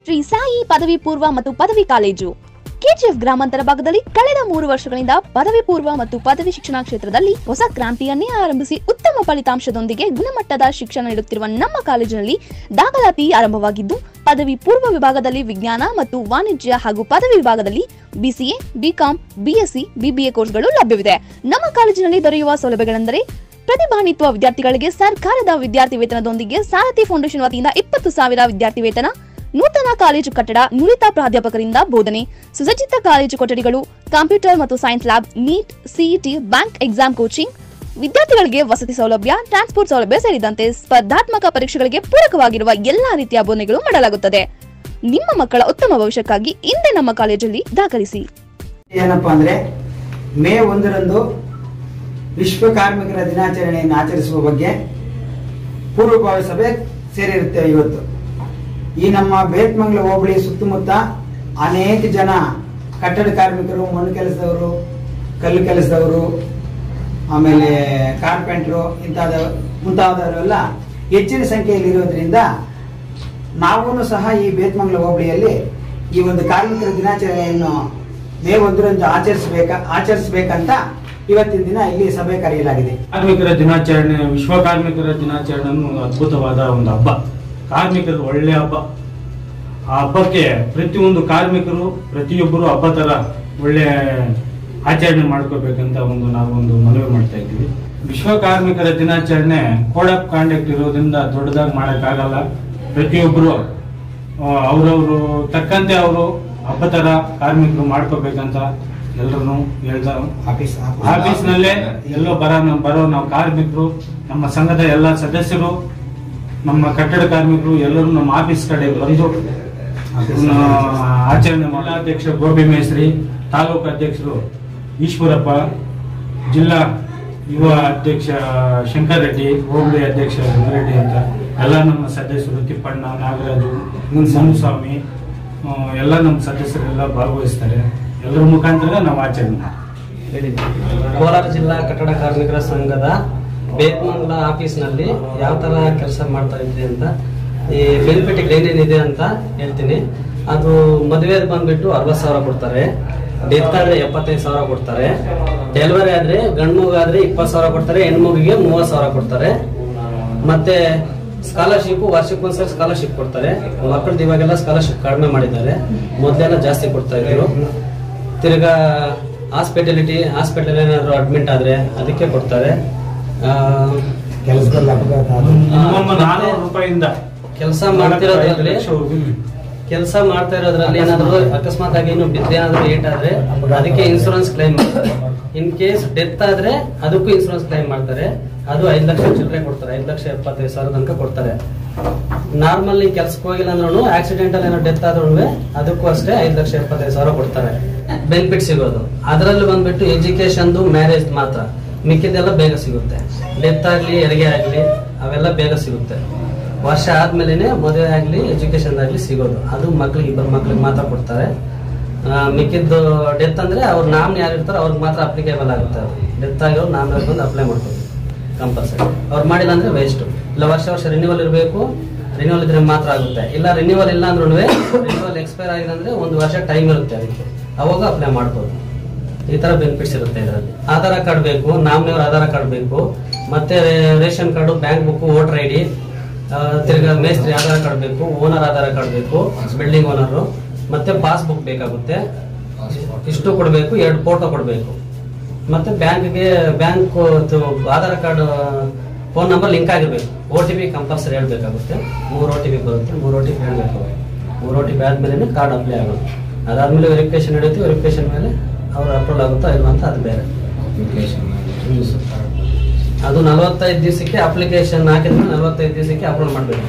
ಶ್ರೀ ಸಾಯಿ ಪದವಿ ಪೂರ್ವ ಮತ್ತು ಪದವಿ ಕಾಲೇಜು ಕೆಜಿಎಫ್ ಗ್ರಾಮಾಂತರ ಭಾಗದಲ್ಲಿ ಕಳೆದ 3 ವರ್ಷಗಳಿಂದ ಪದವಿ ಪೂರ್ವ ಮತ್ತು ಪದವಿ ಶಿಕ್ಷಣ ಕ್ಷೇತ್ರದಲ್ಲಿ ಹೊಸ ಕ್ರಾಂತಿಯನ್ನೇ ಆರಂಭಿಸಿ ಉತ್ತಮ ಫಲಿತಾಂಶದೊಂದಿಗೆ ಗುಣಮಟ್ಟದ ಶಿಕ್ಷಣ ನೀಡುತ್ತಿರುವ ನಮ್ಮ ಕಾಲೇಜಿನಲ್ಲಿ ದಾಖಲಾತಿ ಆರಂಭವಾಗಿದ್ದು, ಪದವಿ ಪೂರ್ವ ವಿಭಾಗದಲ್ಲಿ ವಿಜ್ಞಾನ ಮತ್ತು ವಾಣಿಜ್ಯ ಹಾಗೂ ಪದವಿ ವಿಭಾಗದಲ್ಲಿ ಬಿಸಿಎ, ಬಿಕಾಂ, ಬಿಎಸ್ಸಿ, ಬಿಬಿಎ ಕೋರ್ಸ್ಗಳು ಲಭ್ಯವಿದೆ. ನಮ್ಮ ಕಾಲೇಜಿನಲ್ಲಿ ದೊರೆಯುವ ಸೌಲಭ್ಯಗಳೆಂದರೆ ಪ್ರತಿಭಾನ್ವಿತ ವಿದ್ಯಾರ್ಥಿಗಳಿಗೆ ಸರ್ಕಾರದ ವಿದ್ಯಾರ್ಥಿ ವೇತನದೊಂದಿಗೆ ಸಾರಥಿ ಫೌಂಡೇಶನ್ ವತಿಯಿಂದ 20,000 ವಿದ್ಯಾರ್ಥಿ ವೇತನ, ನೂತನ ಕಾಲೇಜು ಕಟ್ಟಡ, ನುರಿತ ಪ್ರಾಧ್ಯಾಪಕರಿಂದ ಬೋಧನೆ, ಸುಸಜ್ಜಿತ ಕಾಲೇಜು ಕೊಠಡಿಗಳು, ಕಂಪ್ಯೂಟರ್ ಮತ್ತು science lab, NEET, CET, bank exam coaching, ವಿದ್ಯಾರ್ಥಿಗಳಿಗೆ ವಸತಿ ಸೌಲಭ್ಯ, ಟ್ರಾನ್ಸ್ಪೋರ್ಟ್ ಸೌಲಭ್ಯ ಸೇರಿದಂತೆ ಸ್ಪರ್ಧಾತ್ಮಕ ಪರೀಕ್ಷೆಗಳಿಗೆ ಪೂರಕವಾಗಿರುವ ಎಲ್ಲಾ ರೀತಿಯ ಬೋಧನೆಗಳು ಮಾಡಲಾಗುತ್ತದೆ. ನಿಮ್ಮ ಮಕ್ಕಳ ಉತ್ತಮ ಭವಿಷ್ಯಕ್ಕಾಗಿ ಇಂದೇ ನಮ್ಮ ಕಾಲೇಜಲ್ಲಿ ದಾಖಲಿಸಿ. ಏನಪ್ಪಾ ಅಂದ್ರೆ ಮೇ 1ರಂದು ವಿಶ್ವ ಕಾರ್ಮಿಕರ ದಿನಾಚರಣೆಯನ್ನು ಆಚರಿಸುವ ಬಗ್ಗೆ ಪೂರ್ವಭಾವಿ ಸಭೆ ಸೇರಿರುತ್ತೆ. ಇವತ್ತು ಈ ನಮ್ಮ ಬೇತ್ಮಂಗ್ಲ ಹೋಬಳಿ ಸುತ್ತಮುತ್ತ ಅನೇಕ ಜನ ಕಟ್ಟಡ ಕಾರ್ಮಿಕರು, ಮಣ್ಣು ಕೆಲಸದವರು, ಕಲ್ಲು ಕೆಲಸದವರು, ಆಮೇಲೆ ಕಾರ್ಪೆಂಟ್ರು ಮುಂತಾದವರೆಲ್ಲ ಹೆಚ್ಚಿನ ಸಂಖ್ಯೆಯಲ್ಲಿ ಇರೋದ್ರಿಂದ ನಾವು ಸಹ ಈ ಬೇತ್ಮಂಗ್ಲ ಹೋಬಳಿಯಲ್ಲಿ ಈ ಒಂದು ಕಾರ್ಮಿಕರ ದಿನಾಚರಣೆಯನ್ನು ಮೇ 1ರಂದು ಆಚರಿಸಬೇಕಂತ ಇವತ್ತಿನ ದಿನ ಇಲ್ಲಿ ಸಭೆ ಕರೆಯಲಾಗಿದೆ. ಕಾರ್ಮಿಕರ ದಿನಾಚರಣೆ, ವಿಶ್ವ ಕಾರ್ಮಿಕರ ದಿನಾಚರಣೆ ಒಂದು ಅದ್ಭುತವಾದ ಒಂದು ಹಬ್ಬ, ಕಾರ್ಮಿಕರ ಒಳ್ಳೆ ಹಬ್ಬ. ಆ ಹಬ್ಬಕ್ಕೆ ಪ್ರತಿಯೊಂದು ಕಾರ್ಮಿಕರು ಪ್ರತಿಯೊಬ್ಬರು ಹಬ್ಬ ತರ ಒಳ್ಳೆ ಆಚರಣೆ ಮಾಡ್ಕೋಬೇಕಂತ ನಾವೊಂದು ಮನವಿ ಮಾಡ್ತಾ ಇದ್ದೀವಿ. ವಿಶ್ವ ಕಾರ್ಮಿಕರ ದಿನಾಚರಣೆ ಕೋಡ್ ಆಫ್ ಕಾಂಡಕ್ಟ್ ಇರೋದ್ರಿಂದ ದೊಡ್ಡದಾಗಿ ಮಾಡಕ್ಕಾಗಲ್ಲ. ಪ್ರತಿಯೊಬ್ಬರು ಅವ್ರವ್ರು ತಕ್ಕಂತೆ ಅವರು ಹಬ್ಬ ತರ ಕಾರ್ಮಿಕರು ಮಾಡ್ಕೋಬೇಕಂತ ಎಲ್ಲರೂ ಹೇಳ್ತಾರೆ. ಆಫೀಸ್ ನಲ್ಲೇ ಎಲ್ಲೋ ಬರೋ ನಾವು ಕಾರ್ಮಿಕರು, ನಮ್ಮ ಸಂಘದ ಎಲ್ಲ ಸದಸ್ಯರು, ನಮ್ಮ ಕಟ್ಟಡ ಕಾರ್ಮಿಕರು ಎಲ್ಲರೂ ನಮ್ಮ ಆಫೀಸ್ ಕಡೆ ಬಂದು ಆಚರಣೆ ಮಾಡಿ. ಅಧ್ಯಕ್ಷ ಗೋಬಿ ಮೇಸ್ತ್ರಿ, ತಾಲೂಕು ಅಧ್ಯಕ್ಷರು ಈಶ್ವರಪ್ಪ, ಜಿಲ್ಲಾ ಯುವ ಅಧ್ಯಕ್ಷ ಶಂಕರ್ ರೆಡ್ಡಿ, ಹೋಬಳಿ ಅಧ್ಯಕ್ಷ ರೆಡ್ಡಿ ಅಂತ ಎಲ್ಲ ನಮ್ಮ ಸದಸ್ಯರು, ತಿಪ್ಪಣ್ಣ, ನಾಗರಾಜು, ಮುನ್ಸ್ವಾಮಿ ಎಲ್ಲ ನಮ್ಮ ಸದಸ್ಯರೆಲ್ಲ ಭಾಗವಹಿಸ್ತಾರೆ. ಎಲ್ಲರ ಮುಖಾಂತರ ನಾವು ಆಚರಣೆ. ಕೋಲಾರ ಜಿಲ್ಲಾ ಕಟ್ಟಡ ಕಾರ್ಮಿಕರ ಸಂಘದ ಬೇತ್ಮಂಗ್ಲ ಆಫೀಸ್ ನಲ್ಲಿ ಯಾವ ತರ ಕೆಲಸ ಮಾಡ್ತಾ ಇದ್ರಿ ಅಂತ, ಈ ಬೆನಿಫಿಟ್ ಏನೇನಿದೆ ಅಂತ ಹೇಳ್ತೀನಿ. ಅದು ಮದುವೆ ಬಂದ್ಬಿಟ್ಟು 60,000 ಕೊಡ್ತಾರೆ, ಡೆತ್ ಆದ್ರೆ 75,000 ಕೊಡ್ತಾರೆ, ಡೆಲಿವರಿ ಆದ್ರೆ ಗಂಡು ಮಗುಗಾದ್ರೆ 20,000 ಕೊಡ್ತಾರೆ, ಹೆಣ್ಮಗುಗೆ 30,000 ಕೊಡ್ತಾರೆ. ಮತ್ತೆ ಸ್ಕಾಲರ್ಶಿಪ್ ವರ್ಷಕ್ಕೊಂದ್ಸರಿ ಸ್ಕಾಲರ್ಶಿಪ್ ಕೊಡ್ತಾರೆ. ಮಕ್ಕಳದ್ದು ಇವಾಗೆಲ್ಲ ಸ್ಕಾಲರ್ಶಿಪ್ ಕಡಿಮೆ ಮಾಡಿದ್ದಾರೆ, ಮೊದಲೆಲ್ಲ ಜಾಸ್ತಿ ಕೊಡ್ತಾ ಇದ್ರು. ತಿರ್ಗಾ ಹಾಸ್ಪಿಟಲ್ ಏನಾದ್ರು ಅಡ್ಮಿಟ್ ಆದ್ರೆ ಅದಕ್ಕೆ ಕೊಡ್ತಾರೆ. ಕೆಲಸ ಮಾಡ್ತಾ ಇರೋದ್ರಲ್ಲಿ ಏನಾದ್ರು ಅಕಸ್ಮಾತ್ ಆಗಿ ಬಿದ್ದೆ ಏನಾದ್ರು ಏಟ್ ಆದ್ರೆ ಅದಕ್ಕೆ ಇನ್ಸೂರೆನ್ಸ್ ಕ್ಲೈಮ್ ಮಾಡ್ತಾರೆ. ಇನ್ ಕೇಸ್ ಡೆತ್ ಆದ್ರೆ ಅದಕ್ಕೂ ಇನ್ಸೂರೆನ್ಸ್ ಕ್ಲೈಮ್ ಮಾಡ್ತಾರೆ. ಅದು 5 ಲಕ್ಷ ಚಿಲ್ಲರೆ ಕೊಡ್ತಾರೆ, 5,75,000 ತನಕ ಕೊಡ್ತಾರೆ. ನಾರ್ಮಲಿ ಕೆಲ್ಸಕ್ಕೆ ಹೋಗಿಲ್ಲ ಅಂದ್ರೂ ಆಕ್ಸಿಡೆಂಟಲ್ ಏನೋ ಡೆತ್ ಆದ್ರೂ ಅದಕ್ಕೂ ಅಷ್ಟೇ 5,75,000 ಕೊಡ್ತಾರೆ. ಬೆನಿಫಿಟ್ ಸಿಗೋದು ಅದರಲ್ಲಿ ಬಂದ್ಬಿಟ್ಟು ಎಜುಕೇಶನ್, ಮ್ಯಾರೇಜ್ ಮಾತ್ರ, ಮಿಕ್ಕಿದೆಲ್ಲ ಬೇಗ ಸಿಗುತ್ತೆ. ಡೆತ್ ಆಗ್ಲಿ, ಹೆರಿಗೆ ಆಗ್ಲಿ ಅವೆಲ್ಲ ಬೇಗ ಸಿಗುತ್ತೆ. ವರ್ಷ ಆದ್ಮೇಲೆ ಮದುವೆ ಆಗ್ಲಿ, ಎಜುಕೇಶನ್ ಆಗ್ಲಿ ಸಿಗೋದು. ಅದು ಇಬ್ಬರು ಮಕ್ಳಿಗೆ ಮಾತ್ರ ಕೊಡ್ತಾರೆ. ಮಿಕ್ಕಿದ್ದು ಡೆತ್ ಅಂದ್ರೆ ಅವ್ರ ನಾಮ್ನ ಯಾರು ಇರ್ತಾರೋ ಅವ್ರಿಗೆ ಮಾತ್ರ ಅಪ್ಲಿಕೇಬಲ್ ಆಗುತ್ತೆ. ಅದು ಡೆತ್ ಆಗಿರೋ ನಾಮ್ನ ಬಂದು ಅಪ್ಲೈ ಮಾಡ್ಬೋದು ಕಂಪಲ್ಸರಿ. ಅವ್ರು ಮಾಡಿಲ್ಲ ಅಂದ್ರೆ ವೇಸ್ಟ್. ಇಲ್ಲ ವರ್ಷ ರಿನ್ಯೂವಲ್ ಇರಬೇಕು, ರಿನ್ಯೂವಲ್ ಇದ್ರೆ ಮಾತ್ರ ಆಗುತ್ತೆ. ಇಲ್ಲ ರಿನ್ಯೂವಲ್ ಇಲ್ಲ ಅಂದ್ರೂ ರಿನ್ಯೂವಲ್ ಎಕ್ಸ್ಪೈರ್ ಆಗಿದೆ ಅಂದ್ರೆ 1 ವರ್ಷ ಟೈಮ್ ಇರುತ್ತೆ, ಅದಕ್ಕೆ ಅವಾಗ ಅಪ್ಲೈ ಮಾಡ್ಬೋದು. ಈ ತರ ಬೆನಿಫಿಟ್ಸ್ ಇರುತ್ತೆ ಇದರಲ್ಲಿ. ಆಧಾರ್ ಕಾರ್ಡ್ ಬೇಕು, ನಾಮ್ನಿಯವ್ರ ಆಧಾರ್ ಕಾರ್ಡ್ ಬೇಕು, ಮತ್ತೆ ration card, bank book, voter ID, ತಿರ್ಗಾ ಮೇಸ್ತ್ರಿ ಆಧಾರ್ ಕಾರ್ಡ್ ಬೇಕು, ಓನರ್ ಆಧಾರ್ ಕಾರ್ಡ್ ಬೇಕು, ಬಿಲ್ಡಿಂಗ್ ಓನರ್, ಮತ್ತೆ ಪಾಸ್ಬುಕ್ ಬೇಕಾಗುತ್ತೆ. ಇಷ್ಟು ಕೊಡಬೇಕು, 2 ಫೋಟೋ ಕೊಡಬೇಕು. ಮತ್ತೆ bank Aadhaar card phone number link ಆಗಿರ್ಬೇಕು. OTP ಕಂಪಲ್ಸರಿ ಹೇಳ್ಬೇಕಾಗುತ್ತೆ. 3 OTP ಬರುತ್ತೆ, 3 OTP ಹೇಳ್ಬೇಕು. 3 OTP ಆದ್ಮೇಲೆ ಕಾರ್ಡ್ ಅಪ್ಲೈ ಆಗುತ್ತೆ. ಅದಾದ್ಮೇಲೆ ವೆರಿಫಿಕೇಶನ್ ನಡೆಯುತ್ತೆ. ವೆರಿಫಿಕೇಶನ್ ಮೇಲೆ ಅವ್ರು ಅಪ್ಲೋಡ್ ಆಗುತ್ತಾ ಇಲ್ಲ ಅಂತ ಅದು ಬೇರೆ. ಅದು 45 ದಿವಸಕ್ಕೆ ಅಪ್ಲಿಕೇಶನ್ ಹಾಕಿದ್ರೆ 45 ದಿವಸಕ್ಕೆ ಅಪ್ಲೋಡ್ ಮಾಡಬೇಕು.